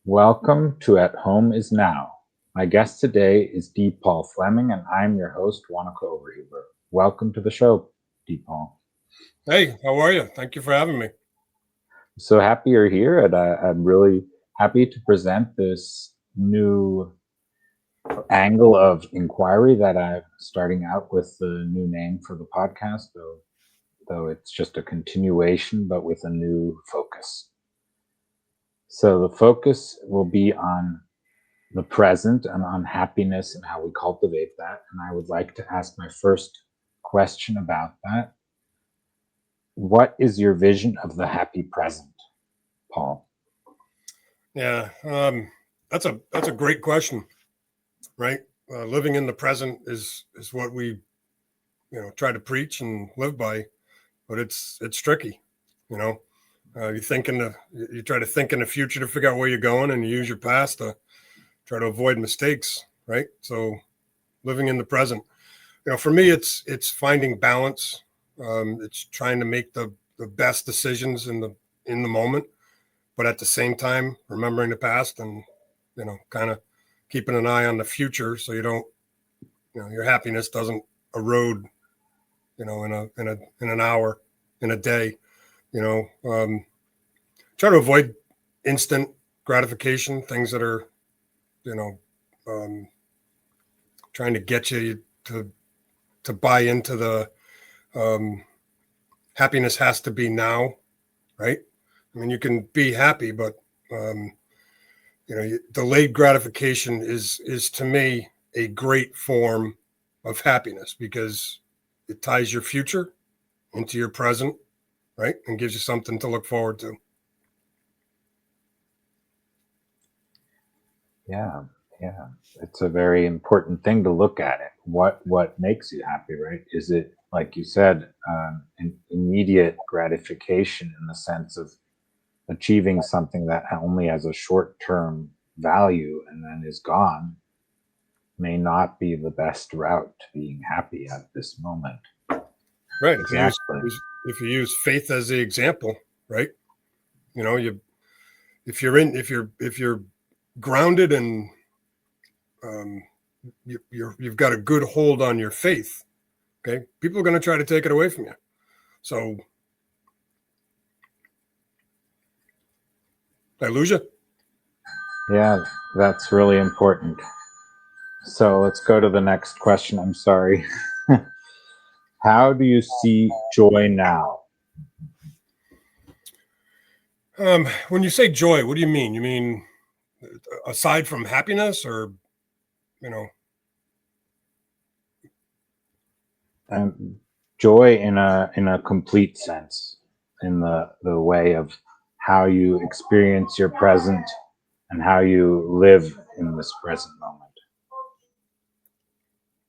Welcome to At Home is Now. My guest today is D. Paul Fleming, and I'm your host, Wanaka Overhuber. Welcome to the show, D. Paul. Hey, how are you? Thank you for having me. So happy you're here, and I'm really happy to present this new angle of inquiry that I'm starting out with the new name for the podcast, though it's just a continuation, but with a new focus. So the focus will be on the present and on happiness and how we cultivate that. And I would like to ask my first question about that. What is your vision of the happy present, Paul? Yeah, that's a great question, right? Living in the present is what we try to preach and live by, but it's tricky. You know, you try to think in the future to figure out where you're going, and you use your past to try to avoid mistakes, right? So living in the present, for me, it's finding balance. It's trying to make the best decisions in the moment, but at the same time remembering the past and kind of keeping an eye on the future so you don't your happiness doesn't erode in an hour, in a day. Try to avoid instant gratification, things that are you know um, trying to get you to buy into the happiness has to be now, right? I mean, you can be happy, but delayed gratification is to me a great form of happiness because it ties your future into your present, right, and gives you something to look forward to. Yeah, yeah. It's a very important thing to look at it. What makes you happy, right? Is it, like you said, an immediate gratification in the sense of achieving something that only has a short-term value and then is gone may not be the best route to being happy at this moment. Right. Exactly. If you use faith as the example, right? You if you're grounded and um, you've got a good hold on your faith. Okay, people are going to try to take it away from you. So, did I lose you? Yeah, that's really important. So let's go to the next question. I'm sorry. How do you see joy now? When you say joy, what do you mean? You mean aside from happiness, or you know? Joy in a complete sense, in the way of how you experience your present and how you live in this present moment.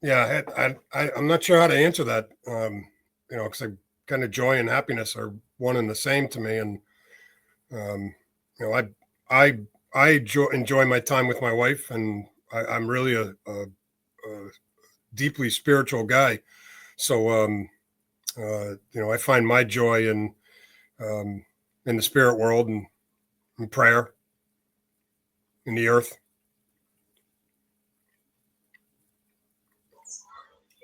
Yeah, I'm not sure how to answer that. Because kind of joy and happiness are one and the same to me, and um, you know, I enjoy my time with my wife, and I'm really a deeply spiritual guy. So I find my joy um, in the spirit world and in prayer, in the earth.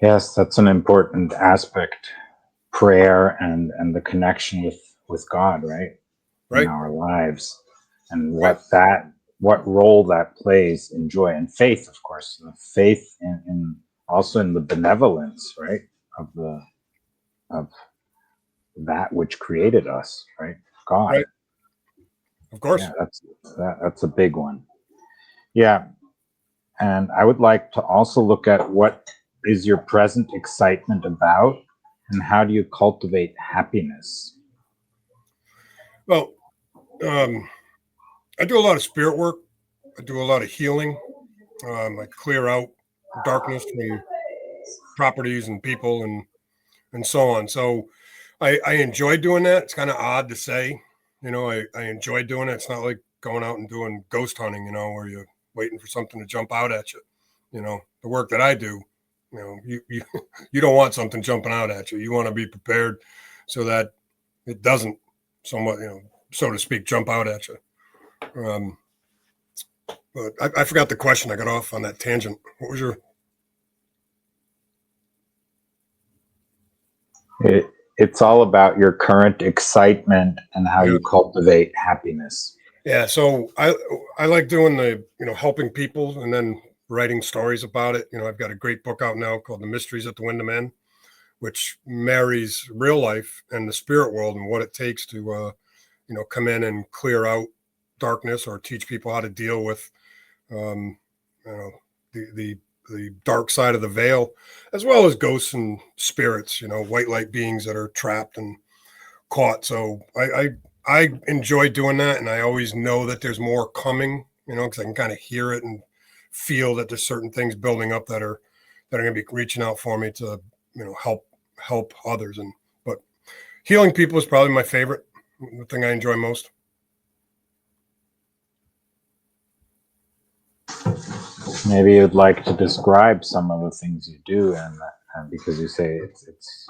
Yes, that's an important aspect. Prayer and the connection with God, right, in Right, our lives, and right, what role that plays in joy and faith. Of course, the faith in also in the benevolence, right, of the of that which created us, right, God. right. Of course. Yeah, that's a big one. Yeah, and I would like to also look at what is your present excitement about, and how do you cultivate happiness? Well, um, I do a lot of spirit work. I do a lot of healing. I clear out darkness from properties and people and so on. So I enjoy doing that. It's kind of odd to say, I enjoy doing it. It's not like going out and doing ghost hunting, where you're waiting for something to jump out at you. The work that I do, you you don't want something jumping out at you. You want to be prepared so that it doesn't somewhat, so to speak, jump out at you. Um, But I forgot the question. I got off on that tangent. What was your? It's all about your current excitement and how Yeah. you cultivate happiness. Yeah. So I like doing the helping people and then writing stories about it. I've got a great book out now called The Mysteries at the Windham Inn, which marries real life and the spirit world and what it takes to come in and clear out darkness or teach people how to deal with um, you know, the dark side of the veil, as well as ghosts and spirits, white light beings that are trapped and caught. So I enjoy doing that, and I always know that there's more coming, because I can kind of hear it and feel that there's certain things building up that are going to be reaching out for me to help others. And but healing people is probably my favorite, the thing I enjoy most. Maybe you'd like to describe some of the things you do, and because you say it's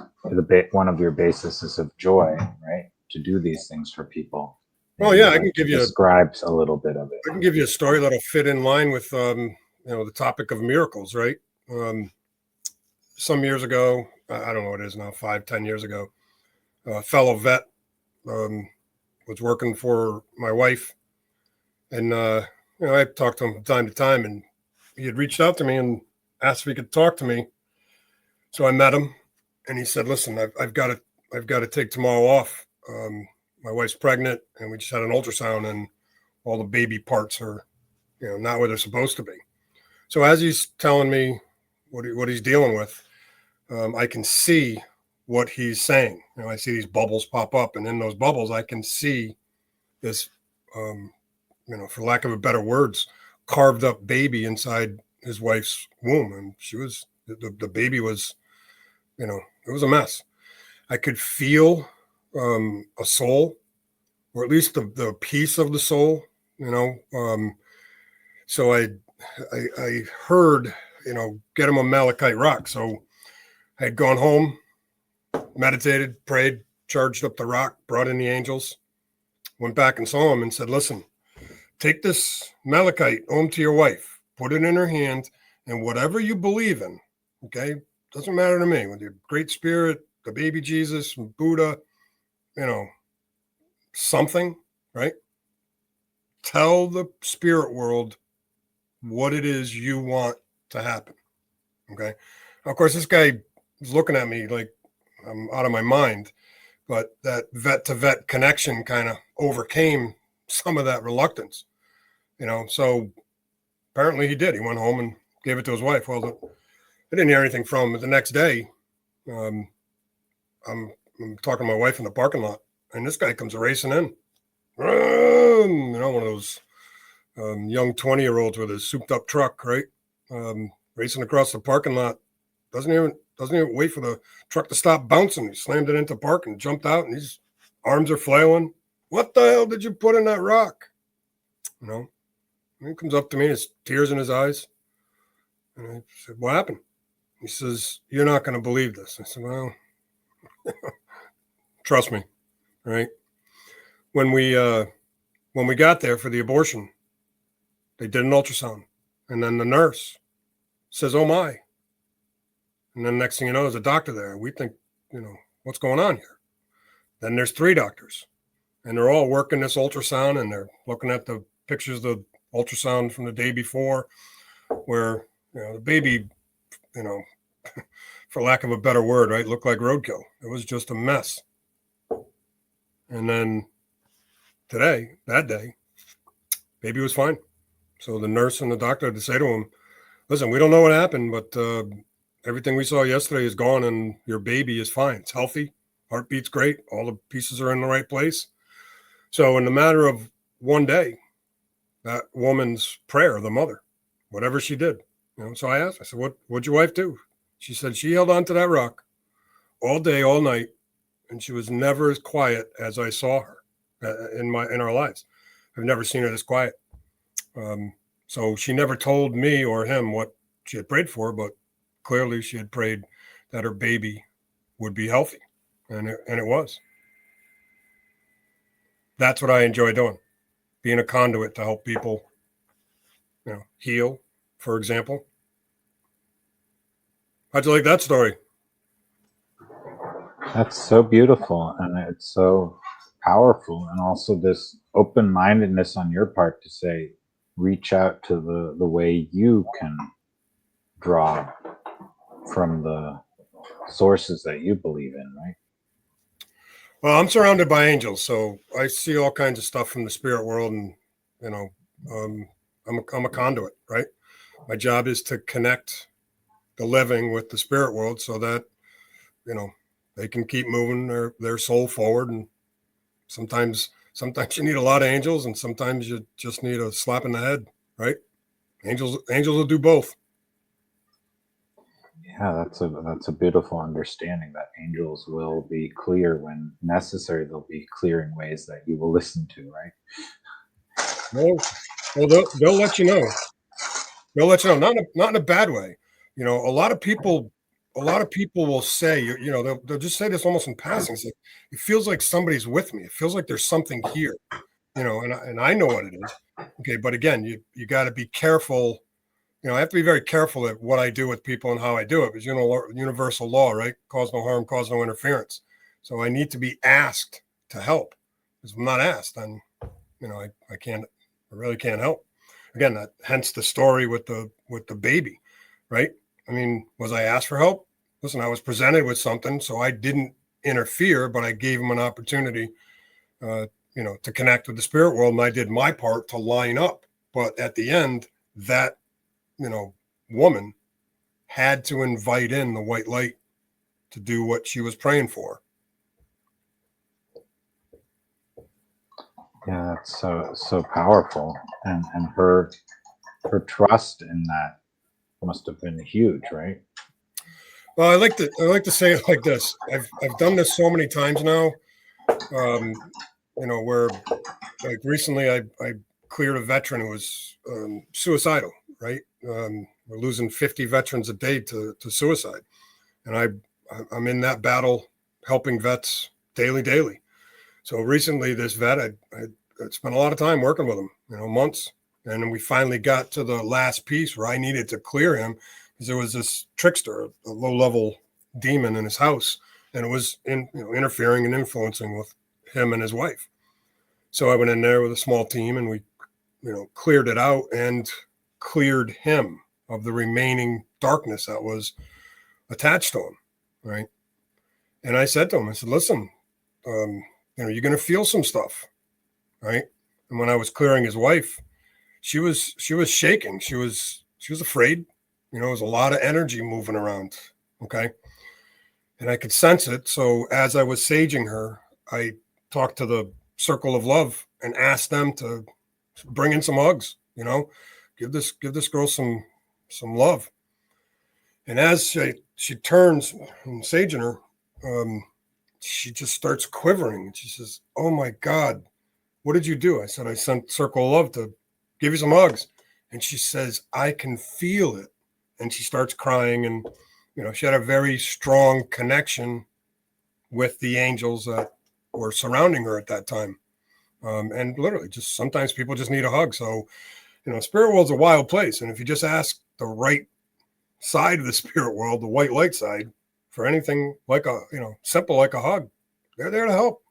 one of your bases of joy, right? To do these things for people. Oh Maybe yeah, you'd like to describe a little bit of I can it. give you a story that'll fit in line with the topic of miracles, right? Um, some years ago, I don't know what it is now, 5, 10 years ago, a fellow vet um, was working for my wife, and I talked to him from time to time, and he had reached out to me and asked if he could talk to me. So I met him, and he said, "Listen, I've got to take tomorrow off. My wife's pregnant, and we just had an ultrasound, and all the baby parts are, not where they're supposed to be." So as he's telling me what he's dealing with, I can see what he's saying. I see these bubbles pop up, and in those bubbles, I can see this, for lack of a better words, carved up baby inside his wife's womb, and the baby was, it was a mess. I could feel a soul, or at least the piece of the soul, you know. So I heard, get him a malachite rock. So I had gone home, meditated, prayed, charged up the rock, brought in the angels, went back and saw him and said, "Listen, take this malachite home to your wife, put it in her hand, and whatever you believe in, okay, doesn't matter to me, with your great spirit, the baby Jesus, Buddha, you know, something, right? Tell the spirit world what it is you want to happen." Okay. Of course, this guy is looking at me like I'm out of my mind, but that vet to vet connection kind of overcame some of that reluctance, So apparently he did. He went home and gave it to his wife. Well, I didn't hear anything from him. But the next day, um, I'm talking to my wife in the parking lot, and this guy comes racing in. One of those young 20-year-olds with a souped up truck, right? Racing across the parking lot. Doesn't even wait for the truck to stop bouncing. He slammed it into park and jumped out, and his arms are flailing. "What the hell did you put in that rock?" You know, and he comes up to me, his tears in his eyes. And I said, "What happened?" He says, "You're not going to believe this." I said, "Well, trust me, right?" When we got there for the abortion, they did an ultrasound, and then the nurse says, "Oh my!" And then next thing you know, there's a doctor there. We think, what's going on here? Then there's 3 doctors, and they're all working this ultrasound, and they're looking at the pictures of the ultrasound from the day before, where the baby, you know, for lack of a better word, right, looked like roadkill. It was just a mess. And then today, that day, baby was fine. So the nurse and the doctor had to say to him, "Listen, we don't know what happened, but everything we saw yesterday is gone, and your baby is fine. It's healthy. Heartbeat's great. All the pieces are in the right place." So in the matter of one day, that woman's prayer, the mother, whatever she did, So I asked, I said, "What'd your wife do?" She said she held on to that rock all day, all night, and she was never as quiet as I saw her in our lives. I've never seen her this quiet. So she never told me or him what she had prayed for, but clearly she had prayed that her baby would be healthy, and it was. That's what I enjoy doing, being a conduit to help people heal, for example. How'd you like that story? That's so beautiful, and it's so powerful, and also this open-mindedness on your part to say, reach out to the way you can draw from the sources that you believe in, right? Well, I'm surrounded by angels, so I see all kinds of stuff from the spirit world, and you know, um, I'm a conduit, right? My job is to connect the living with the spirit world, so that you know they can keep moving their soul forward. And sometimes you need a lot of angels, and sometimes you just need a slap in the head, right? Angels will do both. Yeah, that's a beautiful understanding that angels will be clear when necessary. They'll be clear in ways that you will listen to, right? Well, they'll let you know. They'll let you know, not in a bad way. A lot of people will say, they'll just say this almost in passing. It's like, it feels like somebody's with me. It feels like there's something here, and I know what it is. Okay, but again, you got to be careful. I have to be very careful at what I do with people and how I do it, because universal law, right? Cause no harm, cause no interference. So I need to be asked to help. Because if I'm not asked, then I can't. I really can't help. Again, hence the story with the baby, right? I mean, was I asked for help? Listen, I was presented with something, so I didn't interfere, but I gave him an opportunity, to connect with the spirit world, and I did my part to line up. But at the end, that woman had to invite in the white light to do what she was praying for. Yeah, that's so powerful, and her trust in that must have been huge, right? Well, I like to say it like this. I've done this so many times now. Where like recently I cleared a veteran who was suicidal. Right, we're losing 50 veterans a day to suicide, and I'm in that battle, helping vets daily. So recently, this vet, I spent a lot of time working with him, months. And then we finally got to the last piece where I needed to clear him, because there was this trickster, a low-level demon in his house, and it was interfering and influencing with him and his wife. So I went in there with a small team, and we, cleared it out and cleared him of the remaining darkness that was attached to him, right? And I said to him, I said, listen, you're going to feel some stuff, right? And when I was clearing his wife, she was shaking. She was afraid. There was a lot of energy moving around. Okay. And I could sense it. So as I was saging her, I talked to the circle of love and asked them to bring in some hugs, give this girl some love. And as she turns and saging her, she just starts quivering. She says, "Oh my God, what did you do?" I said, "I sent Circle of Love to give you some hugs." And she says, "I can feel it." And she starts crying. And, she had a very strong connection with the angels that were surrounding her at that time. And literally, just sometimes people just need a hug. So, spirit world's a wild place. And if you just ask the right side of the spirit world, the white light side, for anything like simple like a hug, they're there to help.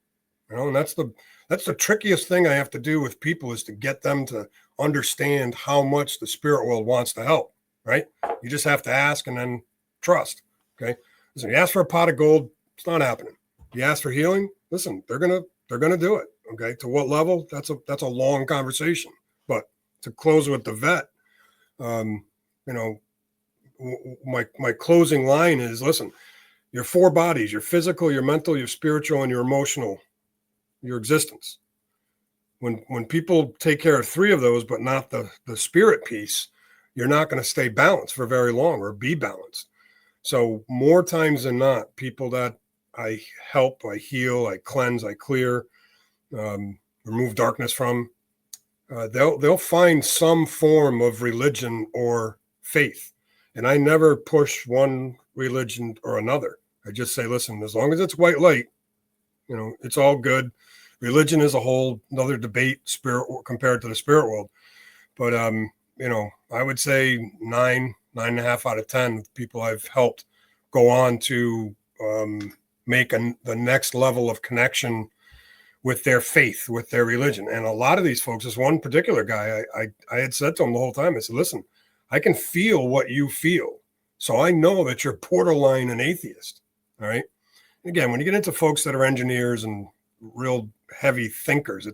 And that's the trickiest thing I have to do with people, is to get them to understand how much the spirit world wants to help, right? You just have to ask and then trust. Okay. Listen, you ask for a pot of gold, it's not happening. You ask for healing, listen, they're gonna do it. Okay. To what level? That's a long conversation. But to close with the vet, um, you know, my closing line is, listen, your four bodies, your physical, your mental, your spiritual, and your emotional, your existence. When people take care of three of those, but not the spirit piece, you're not going to stay balanced for very long or be balanced. So more times than not, people that I help, I heal, I cleanse, I clear, remove darkness from, they'll find some form of religion or faith. And I never push one religion or another. I just say, listen, as long as it's white light, it's all good. Religion is a whole another debate, spirit compared to the spirit world. But I would say 9.5 out of 10 people I've helped go on to make the next level of connection with their faith, with their religion. And a lot of these folks, this one particular guy, I had said to him the whole time, I said, listen, I can feel what you feel. So I know that you're borderline an atheist. All right. Again, when you get into folks that are engineers and real heavy thinkers,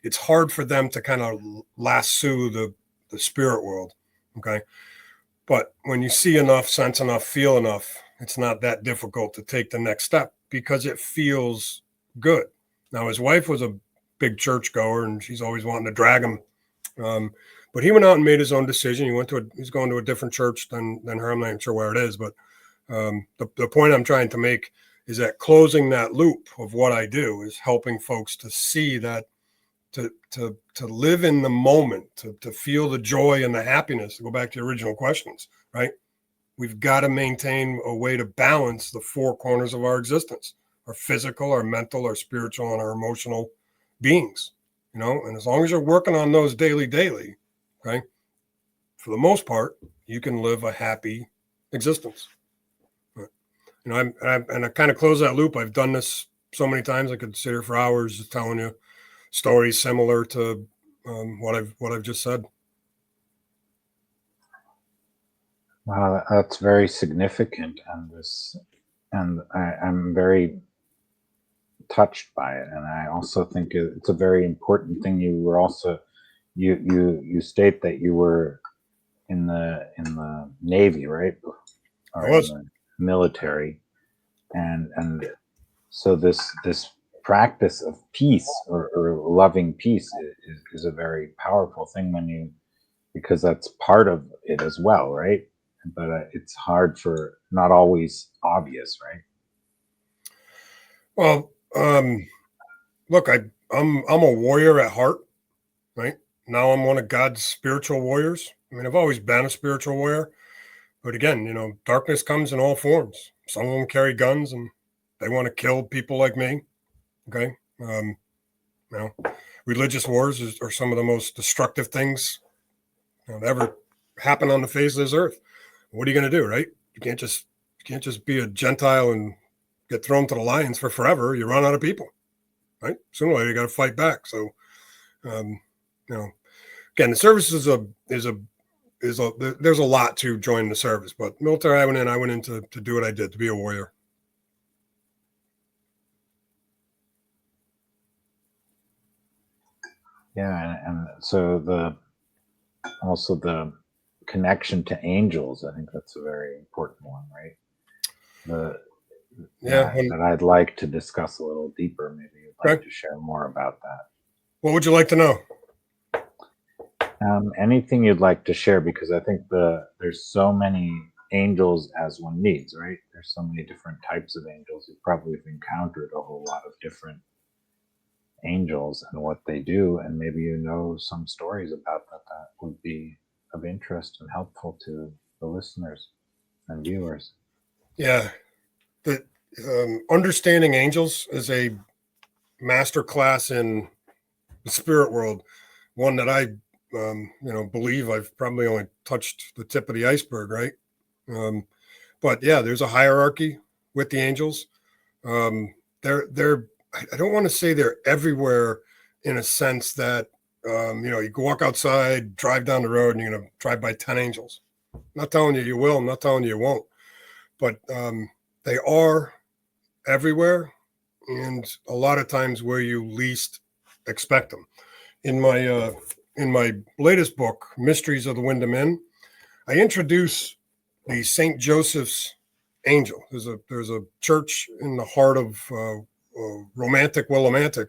it's hard for them to kind of lasso the spirit world. Okay. But when you see enough, sense enough, feel enough, it's not that difficult to take the next step because it feels good. Now, his wife was a big church goer and she's always wanting to drag him. But he went out and made his own decision. He's going to a different church than her. I'm not even sure where it is, but the point I'm trying to make is that closing that loop of what I do is helping folks to see that to live in the moment, to feel the joy and the happiness, to go back to the original questions, right? We've got to maintain a way to balance the four corners of our existence, our physical, our mental, our spiritual, and our emotional beings, and as long as you're working on those daily, okay, for the most part, you can live a happy existence. But, I kind of close that loop. I've done this so many times. I could sit here for hours just telling you stories similar to what I've just said. Wow, that's very significant, and I'm very touched by it, and I also think it's a very important thing. You were also you state that you were in the Navy, right? Or I was. in the military, and so this practice of peace or loving peace is a very powerful thing because that's part of it as well, right? But it's hard for not always obvious, right? Well, look, I'm a warrior at heart, right? Now I'm one of God's spiritual warriors. I mean, I've always been a spiritual warrior, but again, darkness comes in all forms. Some of them carry guns and they want to kill people like me. Okay. Religious wars are some of the most destructive things that ever happen on the face of this earth. What are you going to do, right? You can't just be a Gentile and get thrown to the lions for forever. You run out of people, right? Sooner or later, you got to fight back. So, again, the service is there's a lot to join the service, but military, I went in to do what I did, to be a warrior. Yeah, and so the connection to angels, I think that's a very important one, right? That I'd like to discuss a little deeper. Maybe you'd like to share more about that. What would you like to know? Anything you'd like to share, because I think there's so many angels as one needs, right? There's so many different types of angels. You've probably encountered a whole lot of different angels and what they do, and maybe some stories about that would be of interest and helpful to the listeners and viewers. Yeah, the understanding angels is a master class in the spirit world, one that I believe I've probably only touched the tip of the iceberg, right? But yeah, there's a hierarchy with the angels. They're I don't want to say they're everywhere in a sense that you can walk outside, drive down the road, and you're gonna drive by 10 angels. I'm not telling you will. I'm not telling you won't. But they are everywhere, and a lot of times where you least expect them. In my latest book, Mysteries of the Windham Inn, I introduce the St. Joseph's Angel. There's a church in the heart of romantic Willimantic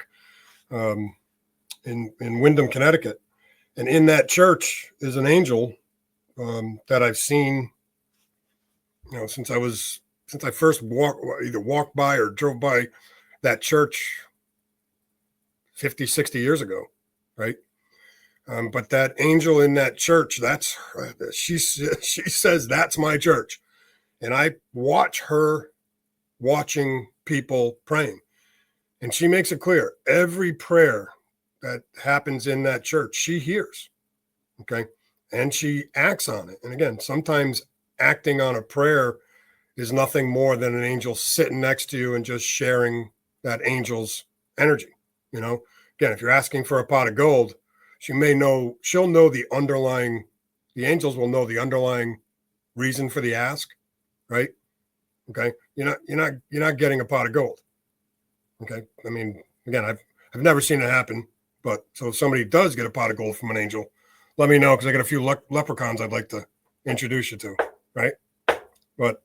in Windham, Connecticut, and in that church is an angel that I've seen, since I first either walked by or drove by that church 50, 60 years ago, right? But that angel in that church, she says, that's my church. And I watch her watching people praying. And she makes it clear, every prayer that happens in that church, she hears. Okay. and she acts on it. And again, sometimes acting on a prayer is nothing more than an angel sitting next to you and just sharing that angel's energy. You know, again, if you're asking for a pot of gold, she'll know the angels will know the underlying reason for the ask, right? Okay. You're not getting a pot of gold. Okay. I mean, again, I've never seen it happen, but so if somebody does get a pot of gold from an angel, let me know, because I got a few leprechauns I'd like to introduce you to, right? But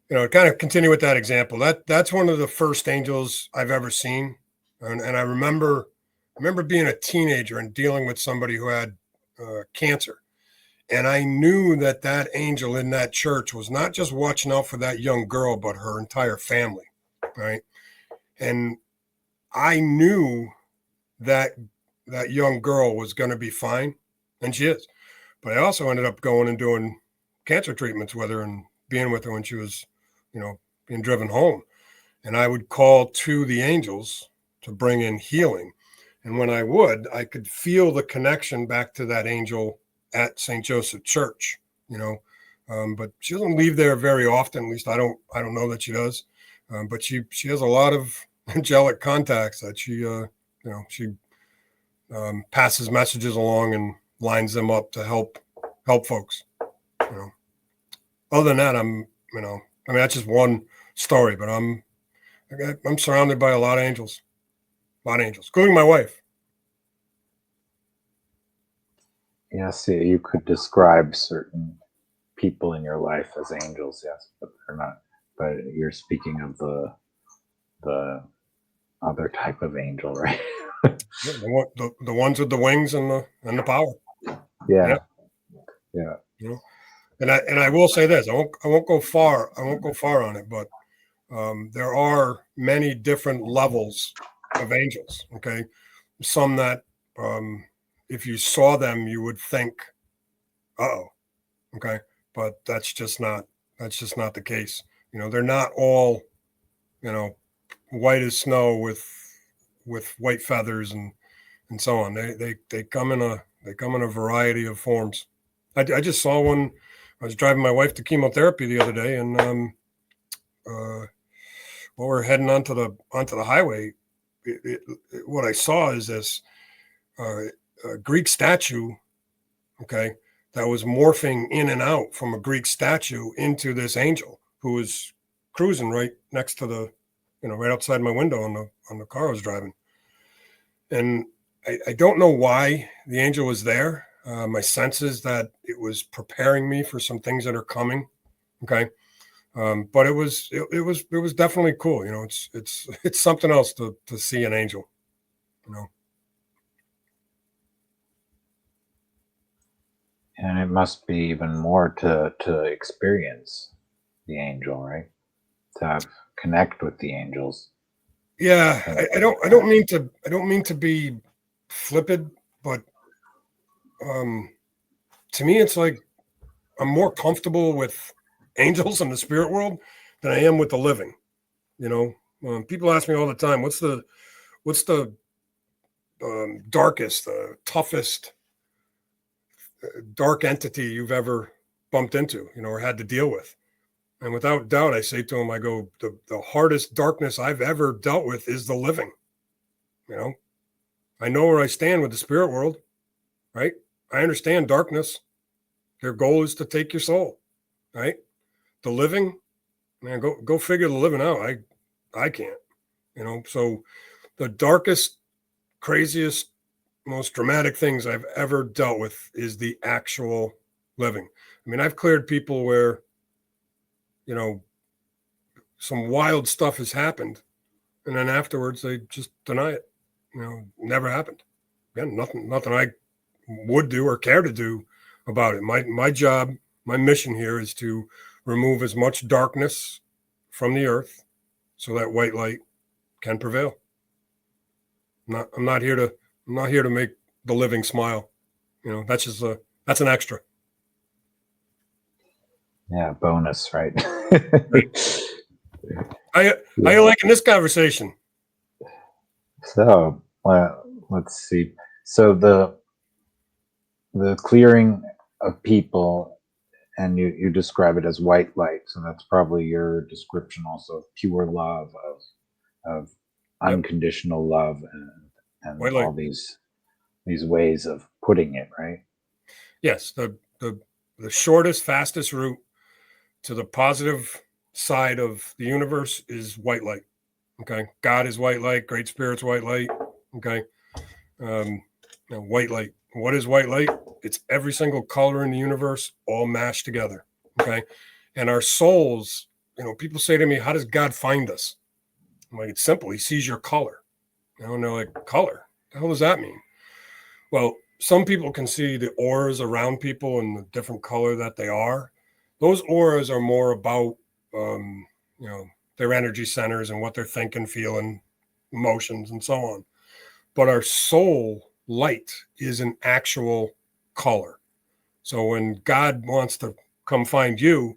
kind of continue with that example. That's one of the first angels I've ever seen, and I remember being a teenager and dealing with somebody who had cancer, and I knew that angel in that church was not just watching out for that young girl, but her entire family, right? And I knew that that young girl was going to be fine, and she is. But I also ended up going and doing cancer treatments with her and being with her when she was, being driven home. And I would call to the angels to bring in healing. And when I could feel the connection back to that angel at St. Joseph Church, but she doesn't leave there very often. At least I don't know that she does. But she has a lot of angelic contacts that she passes messages along and lines them up to help folks. Other than that, that's just one story, but I'm surrounded by a lot of angels, including my wife. Yes, you could describe certain people in your life as angels, yes, but they're not. But you're speaking of the other type of angel, right? The ones with the wings and the power. Yeah. And I will say this: I won't go far on it, but there are many different levels of angels. Okay, some that if you saw them, you would think, "Uh-oh." Okay, but that's just not the case. They're not all white as snow with white feathers and so on. They come in a variety of forms. I just saw one. I was driving my wife to chemotherapy the other day, and while we're heading onto the highway, what I saw is this Greek statue, okay, that was morphing in and out from a Greek statue into this angel who was cruising right next to right outside my window on the car I was driving. And I don't know why the angel was there. My sense is that it was preparing me for some things that are coming. Okay. But it was definitely cool. It's something else to see an angel, And it must be even more to experience the angel, right? To connect with the angels. Yeah, I don't mean to be flippant, but to me, it's like I'm more comfortable with angels in the spirit world than I am with the living. People ask me all the time, what's the darkest, toughest, dark entity you've ever bumped into, or had to deal with? And without doubt, I say to them, I go, the hardest darkness I've ever dealt with is the living. I know where I stand with the spirit world, right? I understand darkness. Their goal is to take your soul, right? The living, man, go figure the living out. I can't, So the darkest, craziest, most dramatic things I've ever dealt with is the actual living. I mean, I've cleared people where, some wild stuff has happened, and then afterwards they just deny it. Never happened. Again, nothing I would do or care to do about it. My job, my mission here is to remove as much darkness from the earth so that white light can prevail. I'm not here to make the living smile. That's just that's an extra. Yeah, bonus, right? How you liking this conversation? So let's see. So the clearing of people, and you describe it as white light. So that's probably your description also of pure love, of Yep. unconditional love, and White light. all these ways of putting it, right? Yes. The shortest, fastest route to the positive side of the universe is white light. Okay. God is white light. Great Spirit's white light. Okay. Um, now, white light. What is white light? It's every single color in the universe all mashed together. Okay. And our souls, people say to me, how does God find us? I'm like, it's simple. He sees your color. And they're like, color? What the hell does that mean? Well, some people can see the auras around people and the different color that they are. Those auras are more about, um, you know, their energy centers and what they're thinking, feeling, emotions, and so on. But our soul light is an actual color. So when God wants to come find you,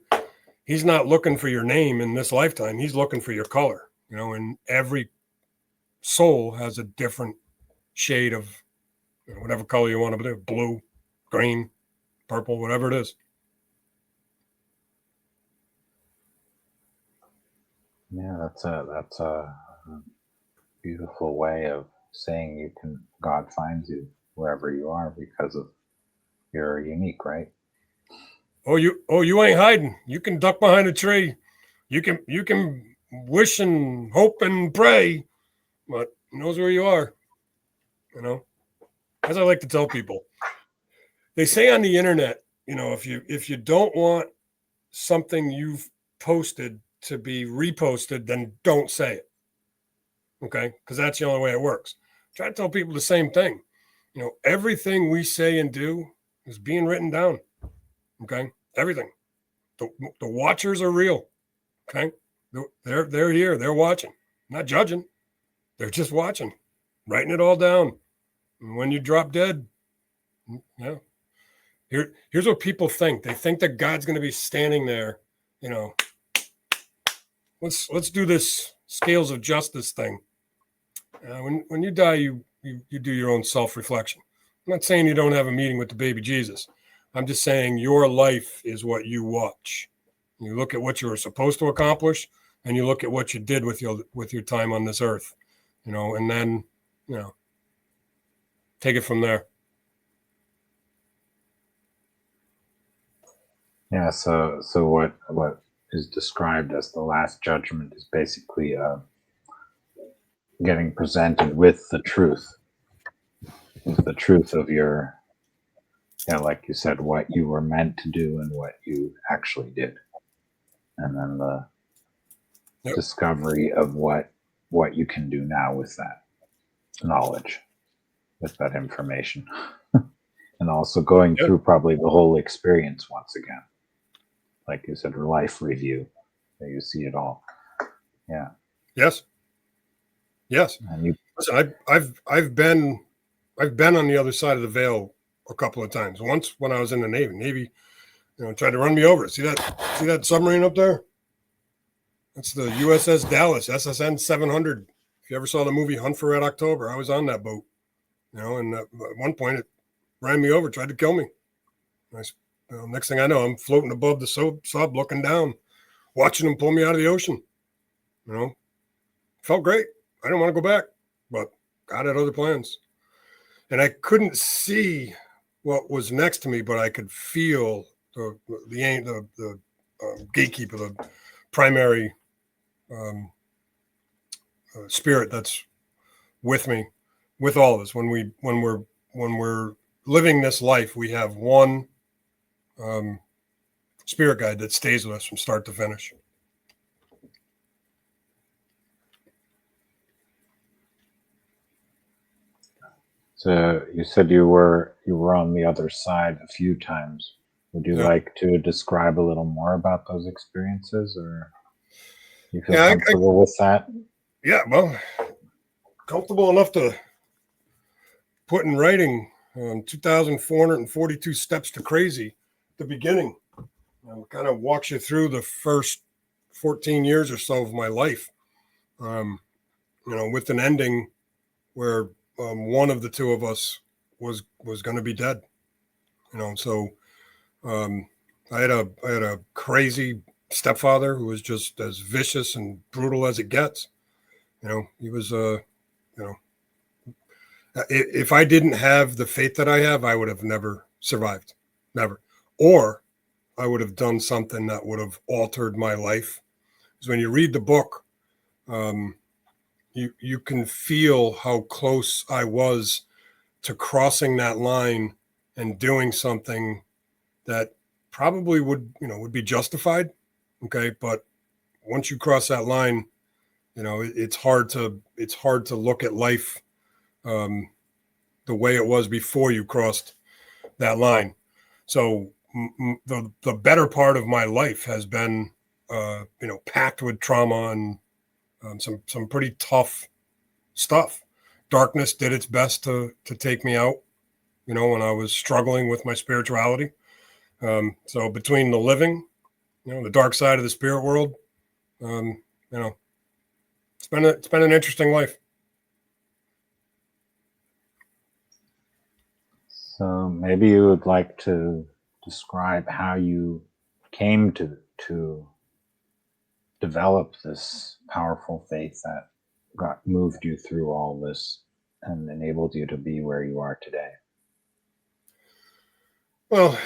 he's not looking for your name in this lifetime. He's looking for your color, and every soul has a different shade of whatever color you want to do, blue, green, purple, whatever it is. Yeah, that's a beautiful way of saying you can God finds you wherever you are because of you're unique, right? Oh, you ain't hiding. You can duck behind a tree. You can wish and hope and pray, but he knows where you are. You know, as I like to tell people, they say on the internet, if you don't want something you've posted to be reposted, then don't say it. Okay, because that's the only way it works. Try to tell people the same thing. Everything we say and do is being written down. Okay, everything. The watchers are real. Okay, they're here. They're watching, not judging. They're just watching, writing it all down. And when you drop dead, yeah. Here's what people think. They think that God's going to be standing there. You know, let's do this scales of justice thing. When you die, you do your own self reflection. I'm not saying you don't have a meeting with the baby Jesus. I'm just saying your life is what you watch. You look at what you were supposed to accomplish, and you look at what you did with your time on this earth. And then take it from there. Yeah. So what is described as the last judgment is basically getting presented with the truth of your, like you said, what you were meant to do and what you actually did, and then the Yep. discovery of what you can do now with that knowledge, with that information, and also going Yeah. through probably the whole experience once again, like you said, life review, that you see it all. Yeah. Yes. Yes. And you, Listen, I've been on the other side of the veil a couple of times. Once when I was in the Navy. Navy, tried to run me over. See that submarine up there? That's the USS Dallas, SSN 700. If you ever saw the movie Hunt for Red October, I was on that boat. And at one point it ran me over, tried to kill me. Next thing I know, I'm floating above the sub, looking down, watching them pull me out of the ocean. Felt great. I didn't want to go back, but God had other plans. And I couldn't see what was next to me, but I could feel the gatekeeper, the primary spirit that's with me, with all of us. When we're living this life, we have one spirit guide that stays with us from start to finish. so you said you were on the other side a few times. Would you Yeah, like to describe a little more about those experiences, or you feel yeah, comfortable with that? yeah. Well, comfortable enough to put in writing 2,442 steps to crazy at the beginning. Kind of walks you through the first 14 years or so of my life, with an ending where one of the two of us was going to be dead. So I had a crazy stepfather who was just as vicious and brutal as it gets. He was you know, if I didn't have the faith that I have, I would have never survived, never, or I would have done something that would have altered my life. Because when you read the book, um, you can feel how close I was to crossing that line and doing something that probably would be justified. Okay, but once you cross that line, it's hard to look at life um, the way it was before you crossed that line. So the better part of my life has been packed with trauma and some pretty tough stuff. Darkness did its best to take me out. When I was struggling with my spirituality. So between the living, the dark side of the spirit world, um, you know, it's been an interesting life. So maybe you would like to describe how you came to develop this powerful faith that moved you through all this and enabled you to be where you are today. Well,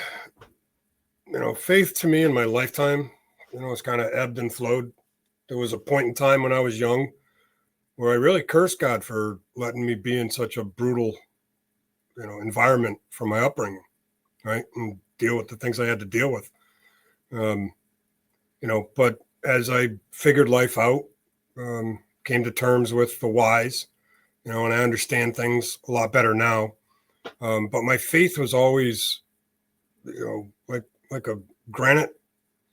faith to me in my lifetime, it's kind of ebbed and flowed. There was a point in time when I was young where I really cursed God for letting me be in such a brutal, environment for my upbringing, right, and deal with the things I had to deal with. Um, but as I figured life out, came to terms with the whys, and I understand things a lot better now. But my faith was always, like a granite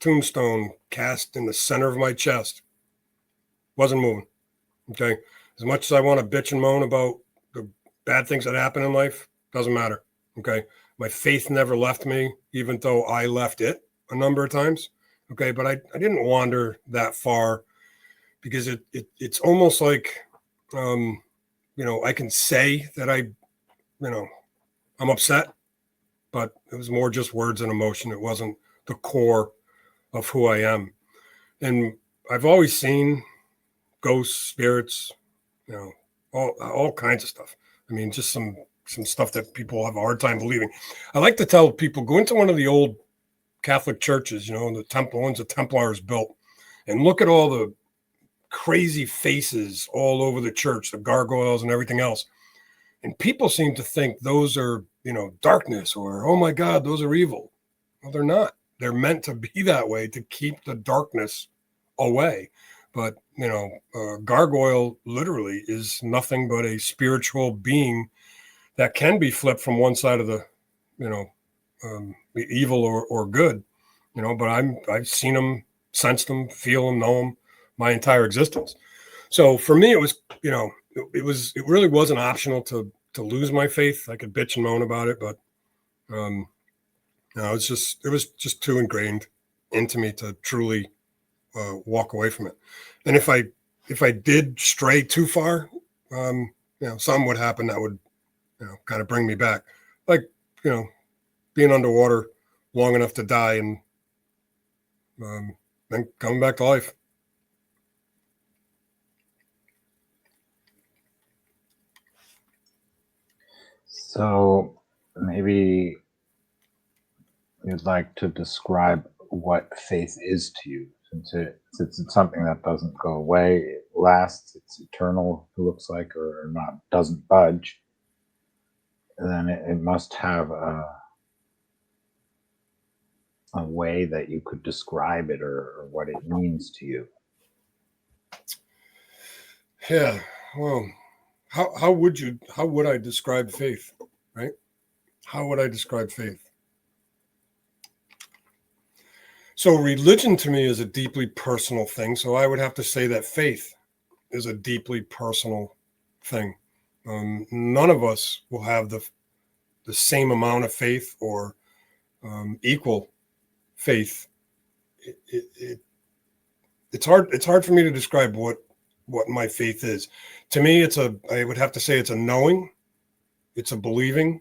tombstone cast in the center of my chest. Wasn't moving. Okay. As much as I want to bitch and moan about the bad things that happen in life, doesn't matter. Okay. My faith never left me, even though I left it a number of times. Okay. But I didn't wander that far because it's almost like, I can say that I'm upset, but it was more just words and emotion. It wasn't the core of who I am. And I've always seen ghosts, spirits, you know, all kinds of stuff. I mean, just some stuff that people have a hard time believing. I like to tell people, go into one of the old Catholic churches, the temple ones the Templars built, and look at all the crazy faces all over the church, the gargoyles and everything else. And people seem to think those are, darkness, or, oh my God, those are evil. Well, they're not. They're meant to be that way to keep the darkness away. But, gargoyle literally is nothing but a spiritual being that can be flipped from one side of the, evil or good, but I've seen them, sensed them, feel them, know them my entire existence. So for me, it was, it really wasn't optional to lose my faith. I could bitch and moan about it, but no, it was just too ingrained into me to truly walk away from it. And if I did stray too far, something would happen that would, kind of bring me back, like, being underwater long enough to die and then coming back to life. So maybe you'd like to describe what faith is to you, since it's something that doesn't go away, it lasts, it's eternal, it looks like, or not, doesn't budge. Then it must have a way that you could describe it, or what it means to you. Yeah. Well, how would I describe faith, right? How would I describe faith? So religion to me is a deeply personal thing. So I would have to say that faith is a deeply personal thing. None of us will have the same amount of faith or equal faith. It's hard for me to describe what my faith is. To me, I would have to say it's a knowing, it's a believing,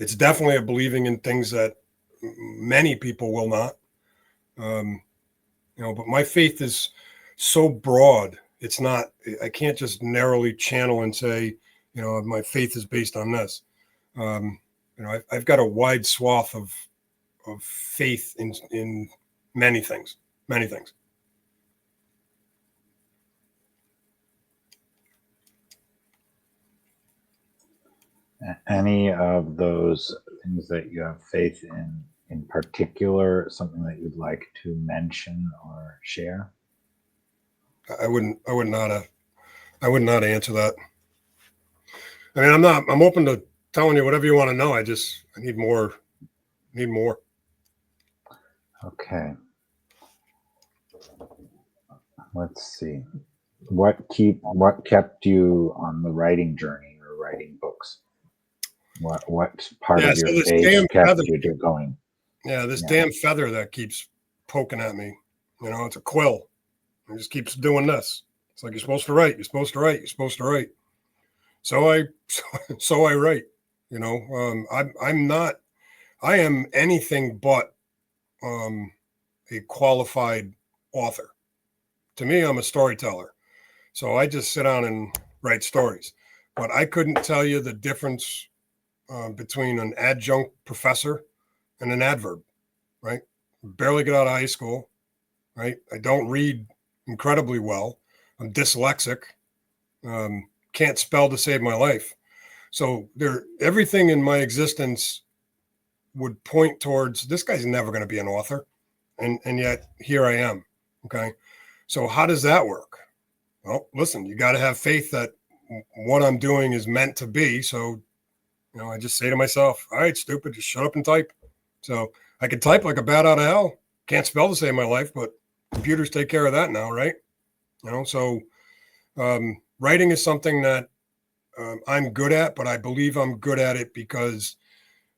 It's definitely a believing in things that many people will not. But my faith is so broad. It's not, I can't just narrowly channel and say, my faith is based on this. I've got a wide swath of faith in many things, many things. Any of those things that you have faith in particular, something that you'd like to mention or share? I wouldn't not answer that. I mean, I'm open to telling you whatever you want to know. I need more. Okay. Let's see. What kept you on the writing journey or writing books? What part of your So this faith damn kept feather, you going? this damn feather that keeps poking at me. It's a quill. It just keeps doing this. It's like, you're supposed to write. You're supposed to write. You're supposed to write. So I write. I'm not. I am anything but a qualified author. To me, I'm a storyteller. So I just sit down and write stories. But I couldn't tell you the difference between an adjunct professor and an adverb, right? Barely get out of high school, right? I don't read incredibly well. I'm dyslexic. Can't spell to save my life. So everything in my existence would point towards, this guy's never going to be an author. And yet here I am. Okay. So how does that work? Well, listen, you got to have faith that what I'm doing is meant to be. So, I just say to myself, all right, stupid, just shut up and type. So I can type like a bat out of hell. Can't spell to save my life, but computers take care of that now, right? So writing is something that I'm good at, but I believe I'm good at it because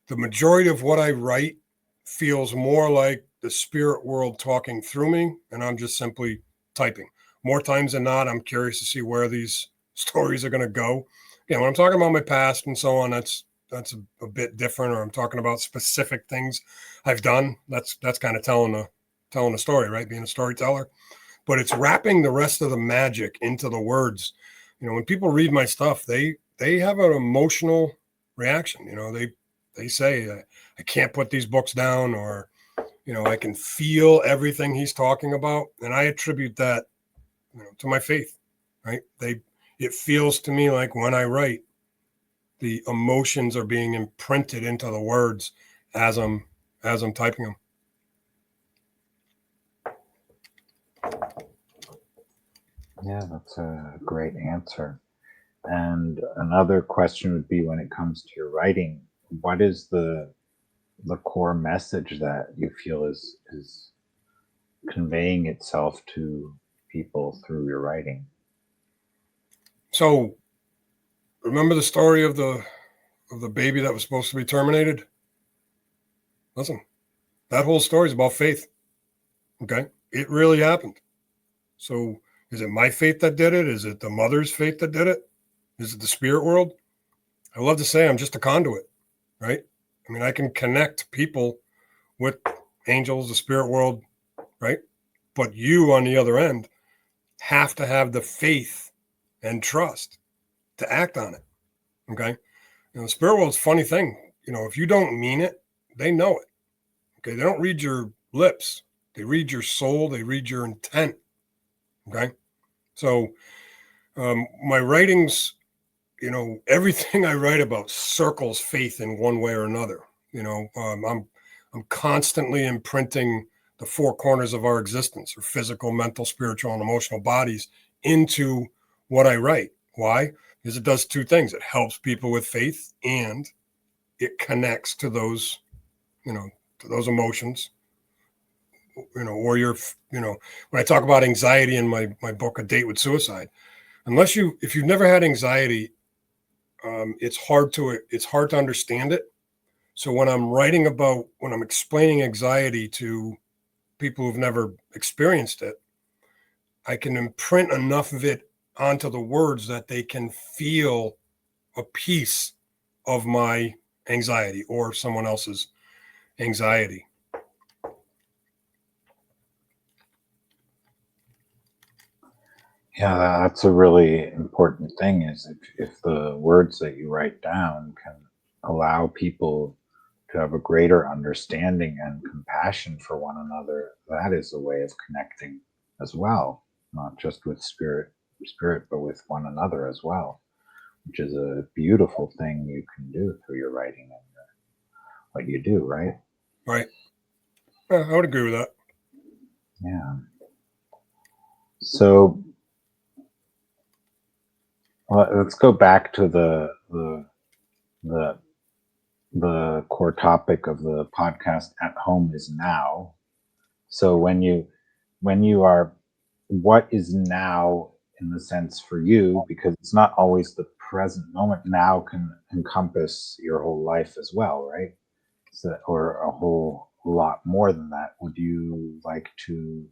the majority of what I write feels more like the spirit world talking through me, and I'm just simply typing. More times than not, I'm curious to see where these stories are going to go. When I'm talking about my past and so on, that's a bit different. Or I'm talking about specific things I've done. That's kind of telling a story, right? Being a storyteller. But it's wrapping the rest of the magic into the words. When people read my stuff, they have an emotional reaction. They say, I can't put these books down, or I can feel everything he's talking about, and I attribute that to my faith, right? It feels to me like when I write, the emotions are being imprinted into the words as I'm typing them. Yeah, that's a great answer. And another question would be, when it comes to your writing, what is the core message that you feel is conveying itself to people through your writing? So, remember the story of the baby that was supposed to be terminated? Listen, that whole story is about faith. Okay, it really happened. So, is it my faith that did it? Is it the mother's faith that did it? Is it the spirit world? I love to say I'm just a conduit, right? I mean, I can connect people with angels, the spirit world, right? But you on the other end have to have the faith and trust to act on it. Okay. The spirit world's a funny thing. If you don't mean it, they know it. Okay. They don't read your lips. They read your soul. They read your intent. Okay. So my writings, everything I write about circles faith in one way or another. I'm constantly imprinting the four corners of our existence, or physical, mental, spiritual, and emotional bodies, into what I write. Why? Because it does two things. It helps people with faith, and it connects to those, to those emotions, or when I talk about anxiety in my book, A Date with Suicide, if you've never had anxiety, it's hard to understand it. So when I'm explaining anxiety to people who've never experienced it, I can imprint enough of it onto the words that they can feel a piece of my anxiety or someone else's anxiety. Yeah, that's a really important thing is if the words that you write down can allow people to have a greater understanding and compassion for one another, that is a way of connecting as well, not just with spirit, but with one another as well, which is a beautiful thing you can do through your writing and what you do, right? Right. Yeah, I would agree with that. Yeah. So let's go back to the the core topic of the podcast. At home is now. So when you are, what is now in the sense for you, because it's not always the present moment. Now can encompass your whole life as well, right? So, or a whole lot more than that. Would you like to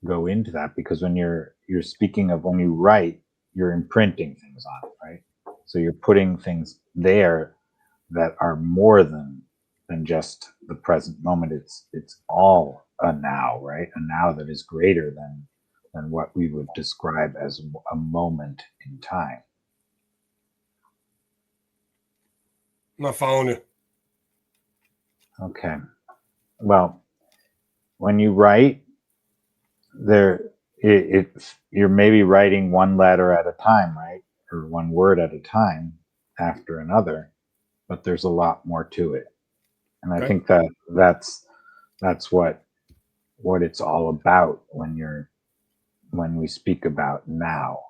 go into that? Because when you're speaking of when you write, you're imprinting things on it, right? So you're putting things there that are more than just the present moment. It's all a now, right? A now that is greater than what we would describe as a moment in time. I'm not following you. Okay. Well, when you write, there you're maybe writing one letter at a time, right? Or one word at a time after another, but there's a lot more to it. And I Okay. think that's what it's all about when we speak about now.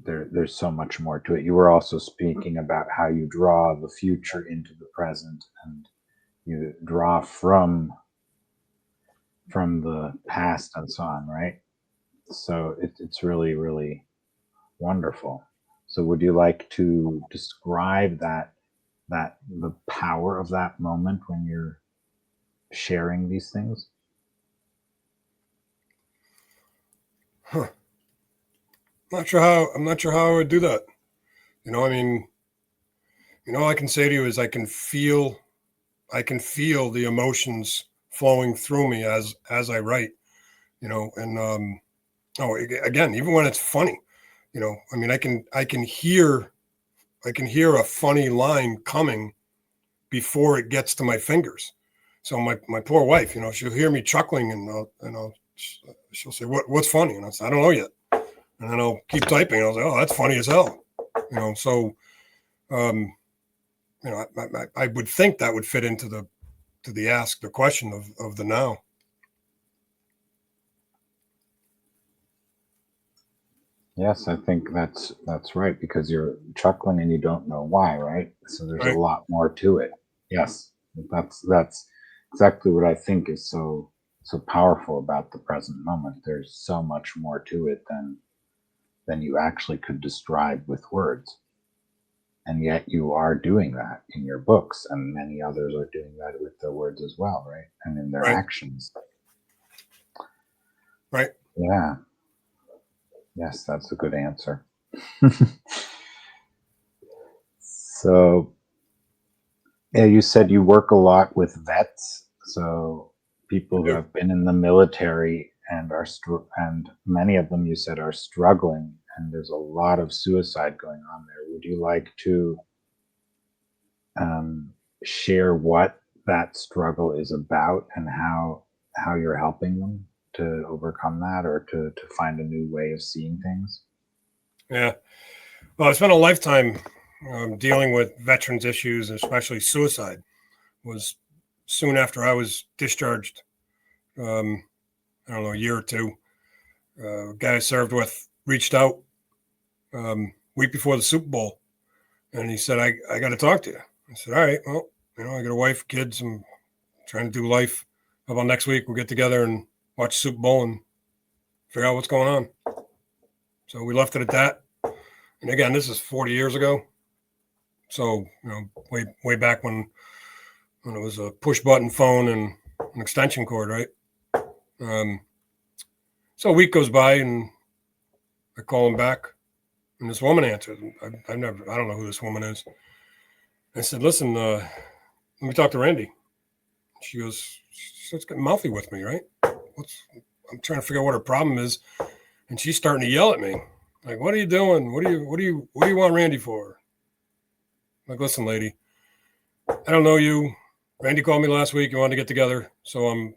There's so much more to it. You were also speaking about how you draw the future into the present, and you draw from the past and so on, right? So it's really, really wonderful. So would you like to describe that the power of that moment when you're sharing these things? Huh. I'm not sure how I would do that. I mean, all I can say to you is I can feel the emotions flowing through me as I write, and again, even when it's funny, I mean, I can hear a funny line coming before it gets to my fingers. So my poor wife, she'll hear me chuckling, and she'll say, "What's funny?" And I'll say, "I don't know yet." And then I'll keep typing. I'll say, "Oh, that's funny as hell." So um, I would think that would fit into the question of the now. Yes, I think that's right, because you're chuckling and you don't know why, right? So there's a Right. lot more to it. Yes, that's exactly what I think is so powerful about the present moment. There's so much more to it than you actually could describe with words. And yet you are doing that in your books, and many others are doing that with their words as well, right? And in their Right. actions. Right. Yeah. Yes, that's a good answer. So, yeah, you said you work a lot with vets, so people I who do. have been in the military and and many of them you said are struggling, and there's a lot of suicide going on there. Would you like to um, share what that struggle is about and how you're helping them to overcome that, or to find a new way of seeing things? Yeah. Well, I spent a lifetime dealing with veterans issues, especially suicide. Was soon after I was discharged. Um, I don't know, a year or two. A guy I served with reached out week before the Super Bowl, and he said, "I got to talk to you." I said, "All right, well, I got a wife, kids, I'm trying to do life. How about next week we'll get together and watch Super Bowl and figure out what's going on?" So we left it at that. And again, this is 40 years ago. So, way back when it was a push button phone and an extension cord, right? Um, so a week goes by and I call him back, and this woman answers. I don't know who this woman is. I said, listen, let me talk to Randy. She goes, she starts getting mouthy with me, right? I'm trying to figure out what her problem is. And she's starting to yell at me. Like, what are you doing? What do you want Randy for? I'm like, listen, lady, I don't know you. Randy called me last week. You wanted to get together. So I'm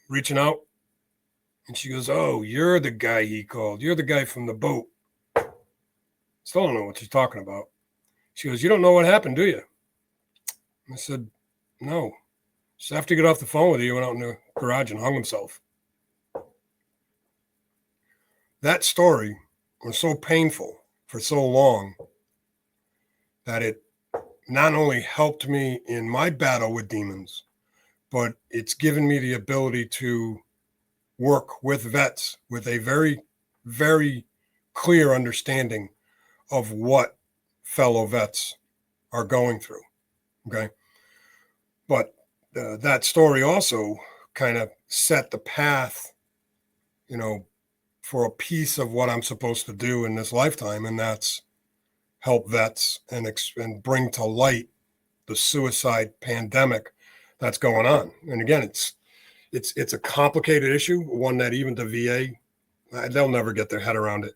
reaching out. And she goes, oh, you're the guy he called. You're the guy from the boat. Still don't know what she's talking about. She goes, you don't know what happened, do you? I said, no. Just after he got off the phone with you, he went out in the garage and hung himself. That story was so painful for so long that it not only helped me in my battle with demons, but it's given me the ability to work with vets with a very, very clear understanding of what fellow vets are going through. Okay. But that story also kind of set the path, for a piece of what I'm supposed to do in this lifetime. And that's help vets and bring to light the suicide pandemic that's going on. And again, it's a complicated issue, one that even the VA, they'll never get their head around it.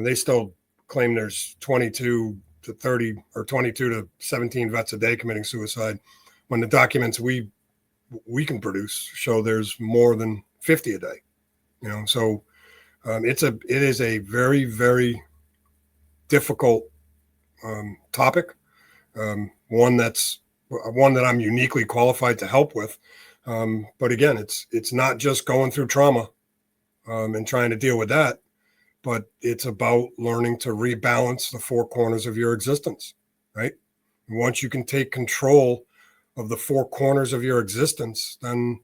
They still claim there's 22 to 30 or 22 to 17 vets a day committing suicide, when the documents we can produce show there's more than 50 a day. So it is a very, very difficult topic, one that I'm uniquely qualified to help with. But again, it's not just going through trauma and trying to deal with that, but it's about learning to rebalance the four corners of your existence, right? And once you can take control of the four corners of your existence, then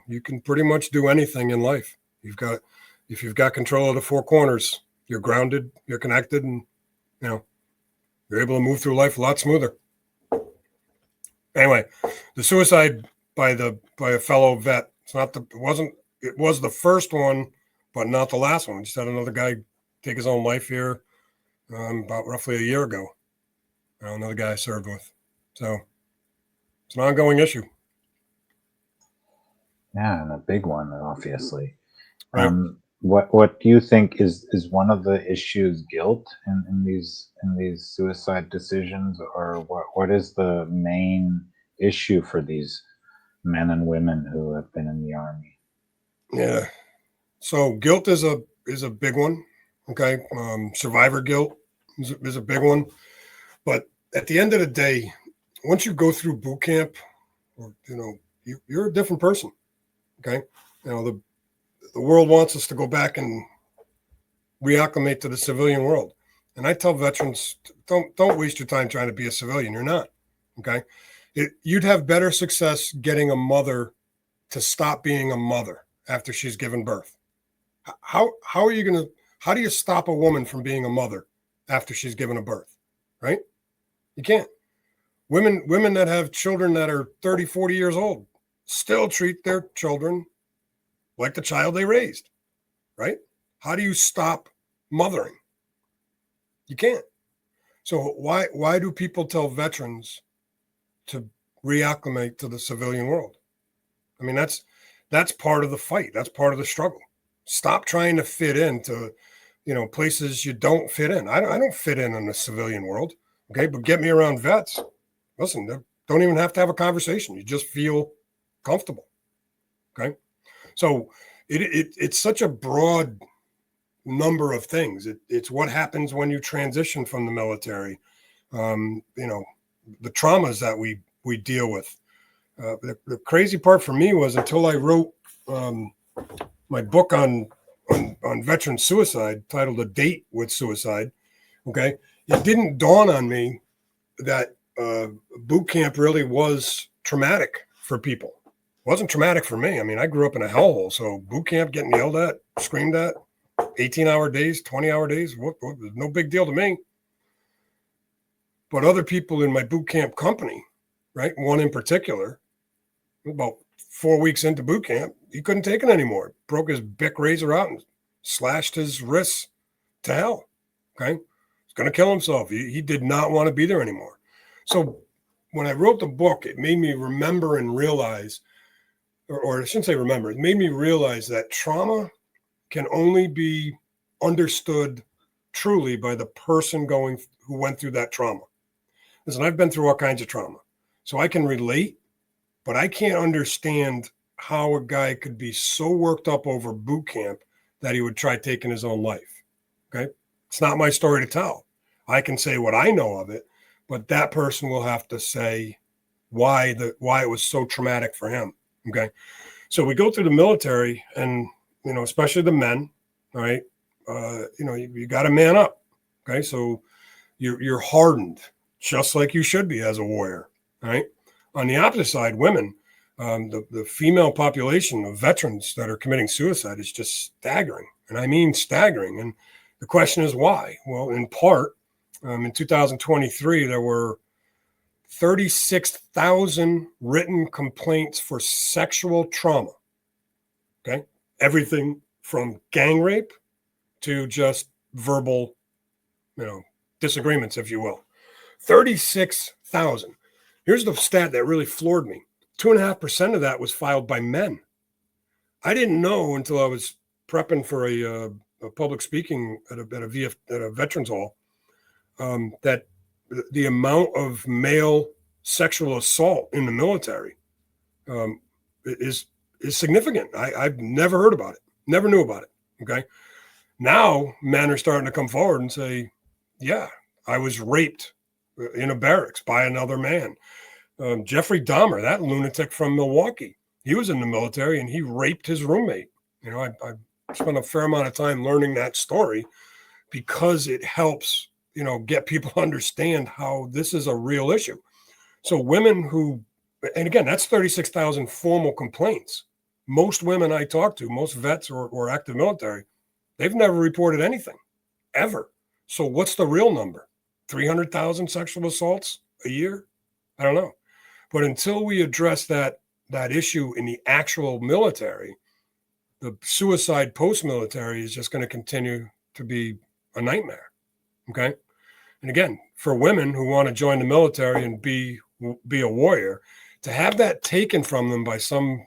you can pretty much do anything in life. If you've got control of the four corners, you're grounded, you're connected, and you're able to move through life a lot smoother. Anyway, the suicide by a fellow vet. It was the first one, but not the last one. We just had another guy take his own life here about roughly a year ago. Another guy I served with. So it's an ongoing issue. Yeah, and a big one, obviously. Right. What do you think is one of the issues guilt in these suicide decisions, or what is the main issue for these men and women who have been in the army? Yeah. So guilt is a big one. Okay. Survivor guilt is a big one. But at the end of the day, once you go through boot camp, you're a different person. Okay. The world wants us to go back and reacclimate to the civilian world. And I tell veterans, don't waste your time trying to be a civilian. You're not. Okay. You'd have better success getting a mother to stop being a mother after she's given birth. How do you stop a woman from being a mother after she's given a birth? Right? You can't. Women that have children that are 30, 40 years old still treat their children like the child they raised. Right? How do you stop mothering? You can't. So why do people tell veterans to reacclimate to the civilian world? I mean, that's part of the fight. That's part of the struggle. Stop trying to fit into, places you don't fit in. I don't fit in the civilian world. Okay. But get me around vets. Listen, don't even have to have a conversation. You just feel comfortable. Okay. So it's such a broad number of things. It's what happens when you transition from the military. The traumas that we deal with. The crazy part for me was, until I wrote my book on veteran suicide, titled "A Date with Suicide," okay, it didn't dawn on me that boot camp really was traumatic for people. It wasn't traumatic for me. I mean, I grew up in a hellhole, so boot camp, getting yelled at, screamed at, 18-hour days, 20-hour days, no big deal to me. But other people in my boot camp company, right, one in particular, about 4 weeks into boot camp, he couldn't take it anymore. Broke his Bic razor out and slashed his wrists to hell. Okay. He's going to kill himself. He did not want to be there anymore. So when I wrote the book, it made me remember and realize, or I shouldn't say remember, it made me realize that trauma can only be understood truly by the person who went through that trauma. Listen, I've been through all kinds of trauma, so I can relate, but I can't understand how a guy could be so worked up over boot camp that he would try taking his own life. Okay. It's not my story to tell. I can say what I know of it, but that person will have to say why it was so traumatic for him. Okay. So we go through the military and, especially the men, right? You got to man up. Okay. So you're hardened just like you should be as a warrior. Right. On the opposite side, women, the female population of veterans that are committing suicide is just staggering. And I mean staggering. And the question is why? Well, in part, in 2023, there were 36,000 written complaints for sexual trauma. Okay. Everything from gang rape to just verbal, disagreements, if you will. 36,000. Here's the stat that really floored me. 2.5% of that was filed by men. I didn't know until I was prepping for a public speaking at a veterans hall that the amount of male sexual assault in the military is significant. I've never heard about it, never knew about it. Okay. Now men are starting to come forward and say, yeah, I was raped in a barracks by another man. Jeffrey Dahmer, that lunatic from Milwaukee, he was in the military and he raped his roommate. I spent a fair amount of time learning that story because it helps, get people to understand how this is a real issue. So women who, and again, that's 36,000 formal complaints. Most women I talk to, most vets or active military, they've never reported anything, ever. So what's the real number? 300,000 sexual assaults a year? I don't know. But until we address that issue in the actual military, the suicide post-military is just going to continue to be a nightmare. Okay. And again, for women who want to join the military and be a warrior, to have that taken from them by some,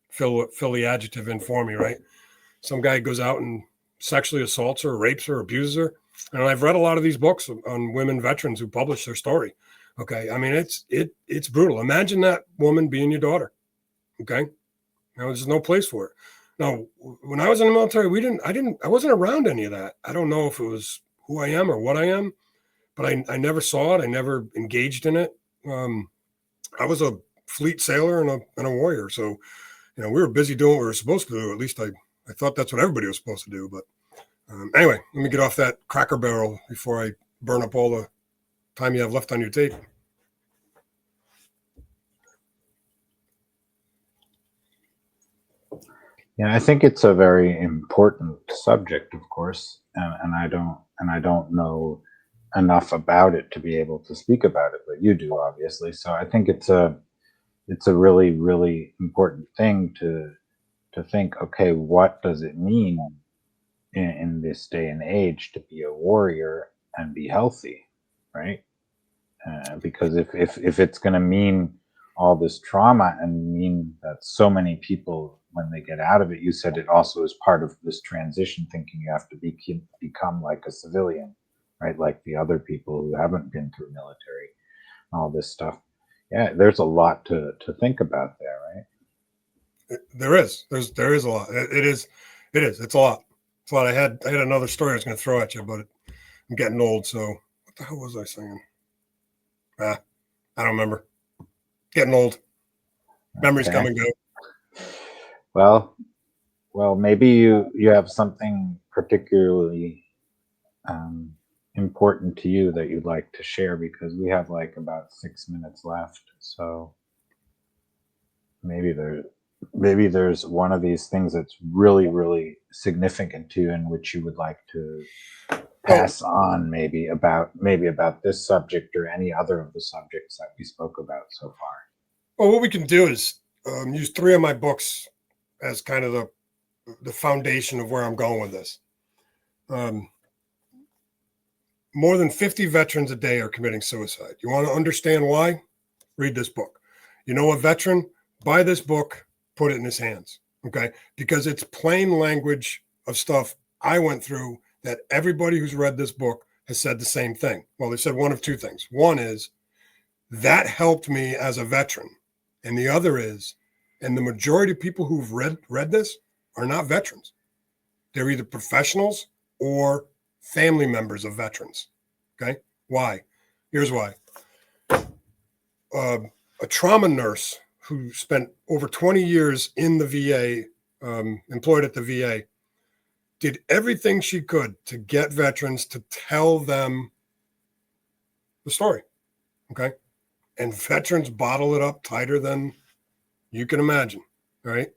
fill the adjective in for me, right? Some guy goes out and sexually assaults her, rapes her, abuses her. And I've read a lot of these books on women veterans who publish their story. Okay. I mean, it's brutal. Imagine that woman being your daughter. Okay. There's no place for it. Now, when I was in the military, I wasn't around any of that. I don't know if it was who I am or what I am, but I never saw it. I never engaged in it. I was a fleet sailor and a warrior. So, we were busy doing what we were supposed to do. At least I thought that's what everybody was supposed to do. But anyway, let me get off that Cracker Barrel before I burn up all the time you have left on your tape. Yeah, I think it's a very important subject, of course, and I don't know enough about it to be able to speak about it, but you do, obviously. So I think it's a really, really important thing to think. Okay, what does it mean in this day and age to be a warrior and be healthy, right? Because if it's going to mean all this trauma and mean that so many people, when they get out of it, you said it also is part of this transition, thinking you have to become like a civilian, right? Like the other people who haven't been through military, all this stuff. Yeah, there's a lot to think about there, right? There is a lot. It is. It's a lot. It's a lot. I had another story I was going to throw at you, but I'm getting old. So what the hell was I saying? I don't remember. Getting old. Memories come and go. Well, maybe you have something particularly important to you that you'd like to share, because we have like about 6 minutes left. So maybe there's one of these things that's really, really significant to you, in which you would like to pass on, maybe about this subject or any other of the subjects that we spoke about so far. Well, what we can do is use 3 of my books as kind of the foundation of where I'm going with this. more than 50 veterans a day are committing suicide. You want to understand why? Read this book. You know a veteran? Buy this book, put it in his hands, okay? Because it's plain language of stuff I went through that everybody who's read this book has said the same thing. Well, they said one of two things. One is, that helped me as a veteran. And the other is, and the majority of people who've read this are not veterans. They're either professionals or family members of veterans. Okay. Why? Here's why. A trauma nurse who spent over 20 years in the VA, employed at the VA, did everything she could to get veterans to tell them the story. Okay. And veterans bottle it up tighter than you can imagine. Right.